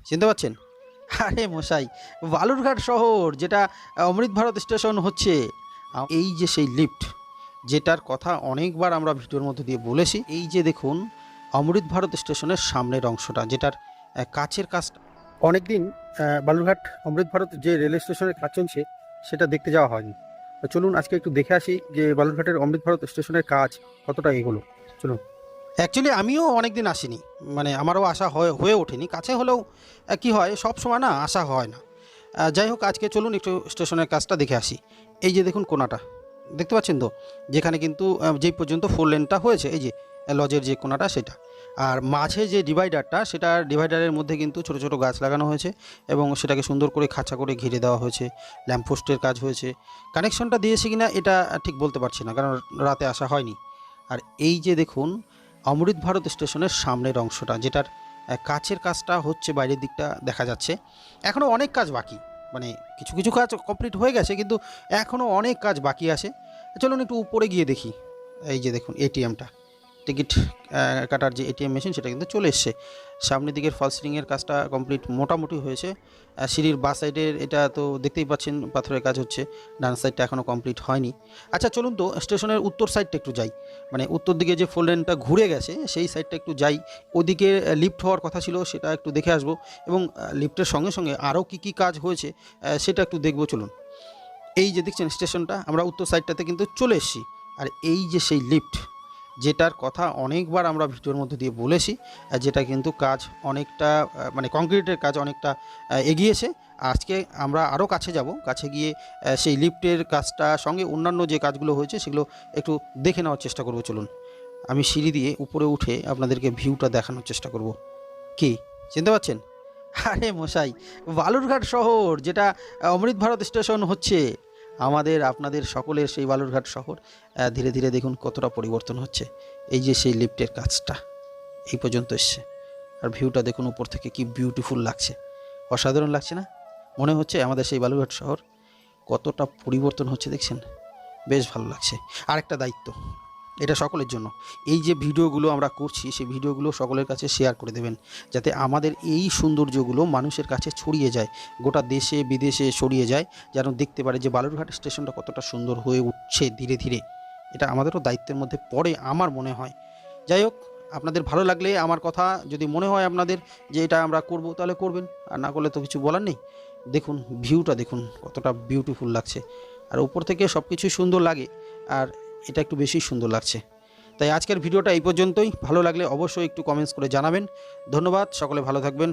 চিনতে পারছেন? আরে মশাই, বালুরঘাট শহর যেটা অমৃত ভারত স্টেশন হচ্ছে, এই যে সেই লিফট যেটার কথা অনেকবার আমরা ভিডিওর মধ্যে দিয়ে বলেছি। এই যে দেখুন অমৃত ভারত স্টেশনের সামনের অংশটা, যেটার কাছের কাজটা অনেকদিন বালুরঘাট অমৃত ভারত যে রেল স্টেশনের কাজ চলছে সেটা দেখতে যাওয়া হয়নি। তো চলুন আজকে একটু দেখে আসি যে বালুরঘাটের অমৃত ভারত স্টেশনের কাজ কতটা এগোলো। চলুন। অ্যাকচুয়ালি আমিও অনেক দিন আসিনি, মানে আমারও আসা হয়ে ওঠেনি। কাছে হলেও কি হয়, সব সময় না আসা হয় না। যাই হোক, আজকে চলুন একটু স্টেশনের কাজটা দেখে আসি। এই যে দেখুন কোণাটা দেখতে পাচ্ছেন তো, যেখানে কিন্তু যেই পর্যন্ত 4 লেনটা হয়েছে, এই যে লজের যে কোণাটা সেটা, আর মাঝে যে ডিভাইডারটা, সেটা ডিভাইডারের মধ্যে কিন্তু ছোট ছোট গাছ লাগানো হয়েছে এবং সেটাকে সুন্দর করে খাঁচা করে ঘিরে দেওয়া হয়েছে। ল্যাম্পপোস্টের কাজ হয়েছে। কানেকশনটা দিয়েছে কিনা এটা ঠিক বলতে পারছি না, কারণ রাতে আসা হয়নি। আর এই যে দেখুন অমৃত ভারত স্টেশনের সামনের অংশটা, যেটার কাছের কাজটা হচ্ছে, বাইরের দিকটা দেখা যাচ্ছে। এখনও অনেক কাজ বাকি, মানে কিছু কিছু কাজ কমপ্লিট হয়ে গেছে, কিন্তু এখনও অনেক কাজ বাকি আছে। চলুন একটু উপরে গিয়ে দেখি। এই যে দেখুন এটিএমটা, টিকিট কাটার যে এটিএম মেশিন, সেটা কিন্তু চলে এসছে। সামনের দিকের ফলস সিলিংয়ের কাজটা কমপ্লিট মোটামুটি হয়েছে। সিঁড়ির বাঁ সাইডের এটা তো দেখতেই পাচ্ছেন পাথরের কাজ হচ্ছে, ডান সাইডটা এখনও কমপ্লিট হয়নি। আচ্ছা চলুন তো স্টেশনের উত্তর সাইডটা একটু যাই, মানে উত্তর দিকে যে ফোর লেনটা ঘুরে গেছে সেই সাইডটা একটু যাই। ওদিকে লিফট হওয়ার কথা ছিল, সেটা একটু দেখে আসবো, এবং লিফটের সঙ্গে সঙ্গে আরও কী কী কাজ হয়েছে সেটা একটু দেখবো। চলুন। এই যে দেখছেন স্টেশনটা, আমরা উত্তর সাইডটাতে কিন্তু চলে এসেছি। আর এই যে সেই লিফট যেটার কথা অনেকবার আমরা ভিডিওর মধ্যে দিয়ে বলেছি, যেটা কিন্তু কাজ অনেকটা মানে কংক্রিটের কাজ অনেকটা এগিয়েছে। আজকে আমরা আরও কাছে যাব, কাছে গিয়ে সেই লিফটের কাজটা সঙ্গে অন্যান্য যে কাজগুলো হয়েছে সেগুলো একটু দেখে নেওয়ার চেষ্টা করব। চলুন, আমি সিঁড়ি দিয়ে উপরে উঠে আপনাদেরকে ভিউটা দেখানোর চেষ্টা করব। কি চিনতে পারছেন? আরে মশাই, বালুরঘাট শহর যেটা অমৃত ভারত স্টেশন হচ্ছে, আমাদের আপনাদের সকলের সেই বালুরঘাট শহর ধীরে ধীরে দেখুন কতটা পরিবর্তন হচ্ছে। এই যে সেই লিফটের কাজটা এই পর্যন্ত এসছে, আর ভিউটা দেখুন উপর থেকে কি বিউটিফুল লাগছে, অসাধারণ লাগছে না? মনে হচ্ছে আমাদের সেই বালুরঘাট শহর কতটা পরিবর্তন হচ্ছে, দেখছেন? বেশ ভালো লাগছে। আরেকটা দায়িত্ব, এটা সকলের জন্য। এই যে ভিডিওগুলো আমরা করছি, সেই ভিডিওগুলো সকলের কাছে শেয়ার করে দেবেন, যাতে আমাদের এই সৌন্দর্যগুলো মানুষের কাছে ছড়িয়ে যায়, গোটা দেশে বিদেশে ছড়িয়ে যায়, যেন দেখতে পারে যে বালুরঘাট স্টেশনটা কতটা সুন্দর হয়ে উঠছে ধীরে ধীরে। এটা আমাদেরও দায়িত্বের মধ্যে পড়ে আমার মনে হয়। যাই হোক, আপনাদের ভালো লাগলে, আমার কথা যদি মনে হয় আপনাদের যে এটা আমরা করব, তাহলে করবেন, আর না করলে তো কিছু বলার নেই। দেখুন ভিউটা দেখুন কতটা বিউটিফুল লাগছে, আর উপর থেকে সব কিছুই সুন্দর লাগে, আর এটা একটু বেশি সুন্দর লাগছে। তাই আজকের ভিডিওটা এই পর্যন্তই। ভালো লাগলে অবশ্যই একটু কমেন্টস করে জানাবেন। ধন্যবাদ, সকলে ভালো থাকবেন।